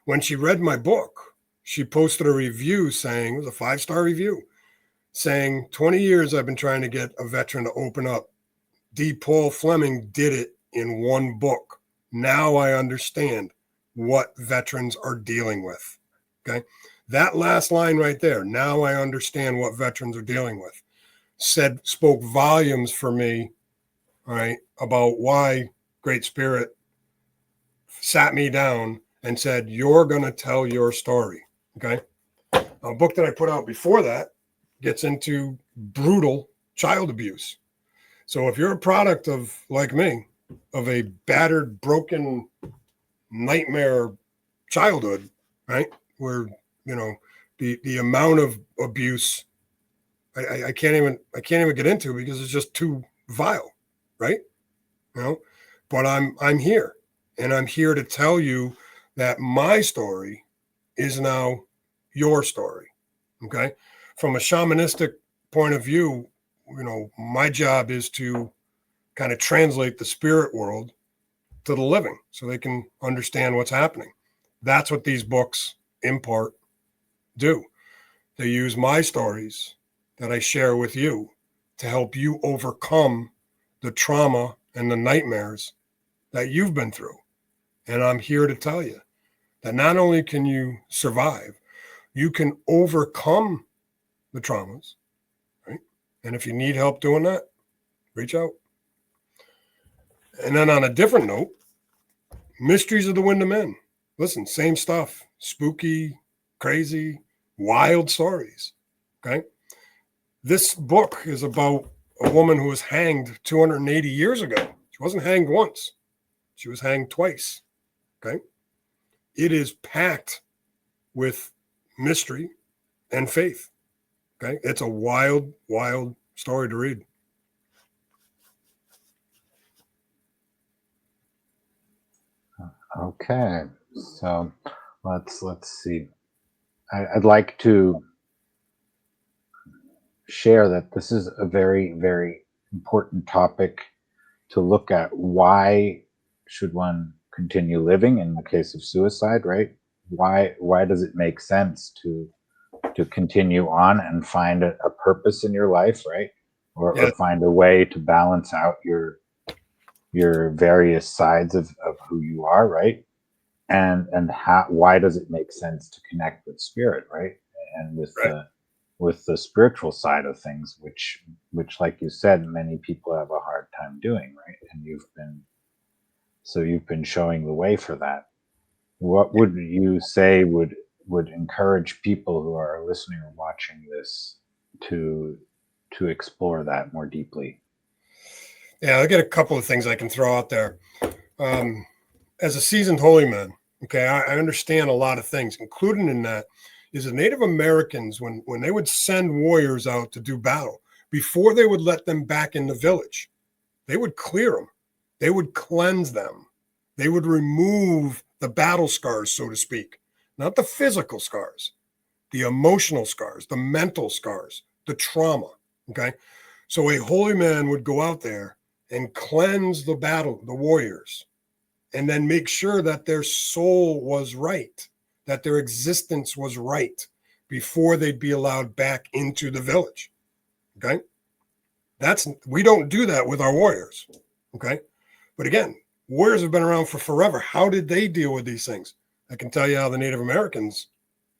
When she read my book, she posted a review saying, it was a 5-star review, saying, 20 years I've been trying to get a veteran to open up. D. Paul Fleming did it in one book. Now I understand what veterans are dealing with. Okay. That last line right there, now I understand what veterans are dealing with, spoke volumes for me, all right, about why Great Spirit sat me down and said, you're going to tell your story. Okay. A book that I put out before that gets into brutal child abuse. So if you're a product of, like me, of a battered, broken, nightmare childhood, right, where, you know, the amount of abuse I can't even get into because it's just too vile, right? You know, but I'm here, and I'm here to tell you that my story is now your story. Okay. From a shamanistic point of view, you know, my job is to kind of translate the spirit world to the living so they can understand what's happening. That's what these books in part do. They use my stories that I share with you to help you overcome the trauma and the nightmares that you've been through. And I'm here to tell you that not only can you survive, you can overcome the traumas, right? And if you need help doing that, reach out. And then on a different note, Mysteries of the Windham Inn. Listen, same stuff. Spooky, crazy, wild stories. Okay. This book is about a woman who was hanged 280 years ago. She wasn't hanged once. She was hanged twice. Okay. It is packed with mystery and faith. Okay. It's a wild, wild story to read. Okay, so let's see. I'd like to share that this is a very, very important topic to look at. Why should one continue living in the case of suicide, right? Why does it make sense to continue on and find a purpose in your life, right? Or find a way to balance out your various sides of who you are, right? And why does it make sense to connect with spirit, right? And with the spiritual side of things, which like you said, many people have a hard time doing, right? And you've been showing the way for that. What would you say would encourage people who are listening or watching this to explore that more deeply? Yeah, I get a couple of things I can throw out there. As a seasoned holy man, okay, I understand a lot of things, including in that is the Native Americans, when they would send warriors out to do battle, before they would let them back in the village, they would clear them. They would cleanse them. They would remove the battle scars, so to speak, not the physical scars, the emotional scars, the mental scars, the trauma, okay? So a holy man would go out there and cleanse the warriors, and then make sure that their soul was right, that their existence was right before they'd be allowed back into the village. Okay. We don't do that with our warriors. Okay. But again, warriors have been around for forever. How did they deal with these things? I can tell you how the Native Americans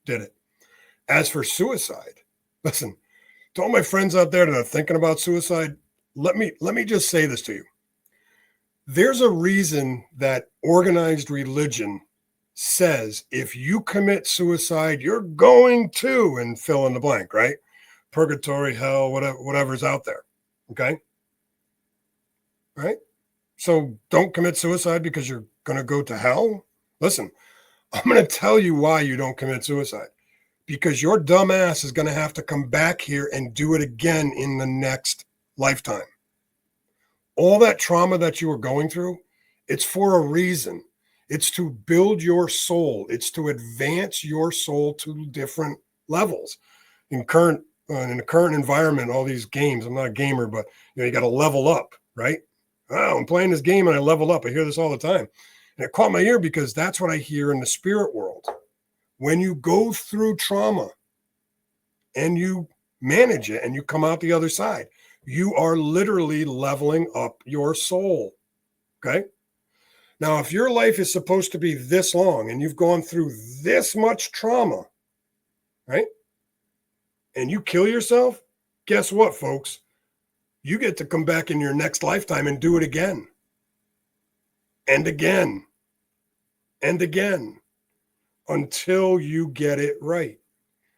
did it. As for suicide, listen, To all my friends out there that are thinking about suicide, let me just say this to you. There's a reason that organized religion says if you commit suicide, you're going to, and fill in the blank, right? Purgatory, hell, whatever's out there. Okay. Right. So don't commit suicide because you're going to go to hell. Listen, I'm going to tell you why you don't commit suicide. Because your dumb ass is going to have to come back here and do it again in the next lifetime. All that trauma that you were going through, it's for a reason. It's to build your soul. It's to advance your soul to different levels. In the current environment, all these games, I'm not a gamer, but you got to level up, right? Oh, I'm playing this game and I level up. I hear this all the time. And it caught my ear because that's what I hear in the spirit world. When you go through trauma and you manage it and you come out the other side, you are literally leveling up your soul. Okay. Now, if your life is supposed to be this long and you've gone through this much trauma, right? And you kill yourself, guess what, folks? You get to come back in your next lifetime and do it again. And again. And again. Until you get it right.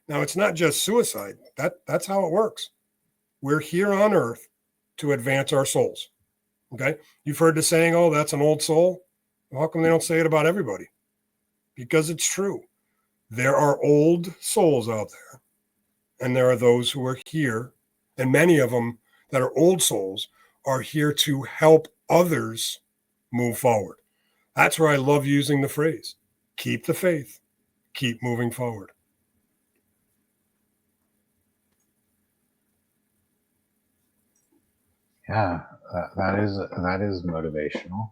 Now, it's not just suicide. That's how it works. We're here on earth to advance our souls. Okay. You've heard the saying, oh, that's an old soul. Well, how come they don't say it about everybody? Because it's true. There are old souls out there, and there are those who are here, and many of them that are old souls are here to help others move forward. That's where I love using the phrase, keep the faith, keep moving forward. Yeah, that is motivational.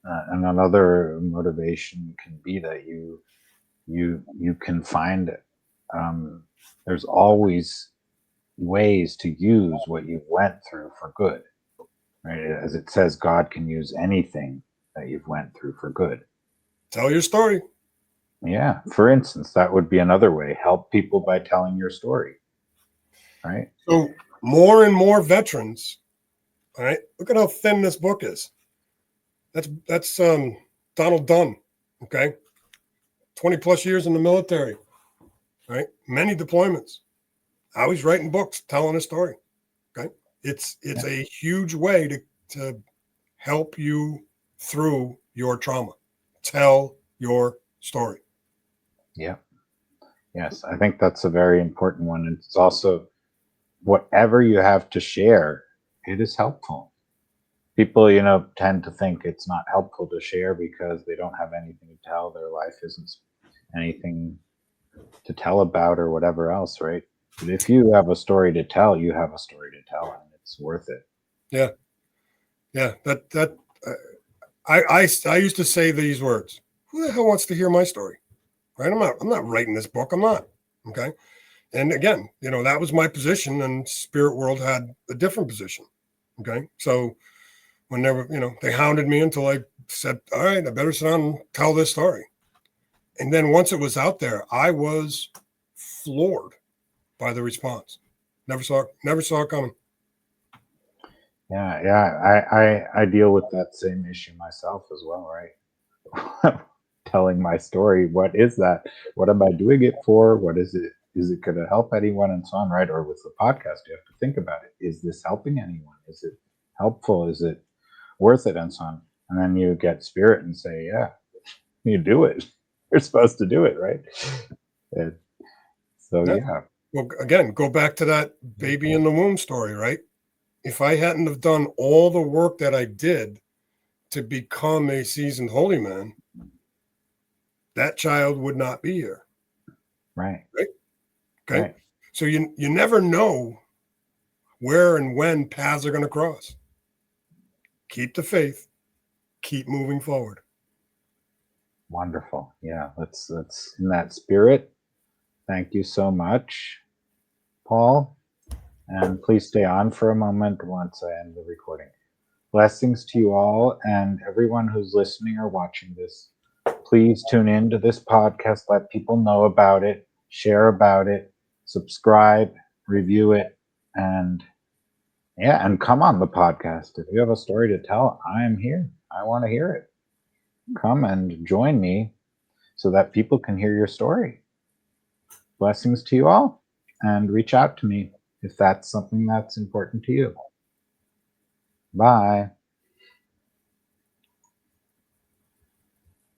And another motivation can be that you can find there's always ways to use what you went through for good, right? As it says, God can use anything that you've went through for good. Tell your story. Yeah. For instance, that would be another way. Help people by telling your story, right? So more and more veterans. All right. Look at how thin this book is. That's Donald Dunn. Okay. 20 plus years in the military. Right. Many deployments. Now he's writing books, telling a story. Okay. It's a huge way to help you through your trauma. Tell your story. Yeah. Yes. I think that's a very important one. And it's also whatever you have to share, it is helpful. People, tend to think it's not helpful to share because they don't have anything to tell. Their life isn't anything to tell about or whatever else, right? But if you have a story to tell, you have a story to tell, and it's worth it. Yeah. Yeah. I used to say these words. Who the hell wants to hear my story? Right? I'm not writing this book. I'm not. Okay. And again, that was my position, and spirit world had a different position. Okay. So when they hounded me until I said, all right, I better sit down and tell this story. And then once it was out there, I was floored by the response. Never saw it coming. Yeah. I deal with that same issue myself as well, right? Telling my story. What is that? What am I doing it for? What is it? Is it going to help anyone, and so on, right? Or with the podcast, you have to think about it. Is this helping anyone? Is it helpful? Is it worth it, and so on? And then you get spirit and say, yeah, you do it. You're supposed to do it, right? And so yeah. Well, again, go back to that baby in the womb story, right? If I hadn't have done all the work that I did to become a seasoned holy man, that child would not be here. Right. Okay. Right. So you never know where and when paths are going to cross. Keep the faith. Keep moving forward. Wonderful. Yeah. Let's in that spirit. Thank you so much, Paul. And please stay on for a moment once I end the recording. Blessings to you all, and everyone who's listening or watching this. Please tune in to this podcast. Let people know about it. Share about it. Subscribe. Review it. And yeah, and come on the podcast. If you have a story to tell, I am here. I want to hear it. Come and join me so that people can hear your story. Blessings to you all, and reach out to me if that's something that's important to you. Bye.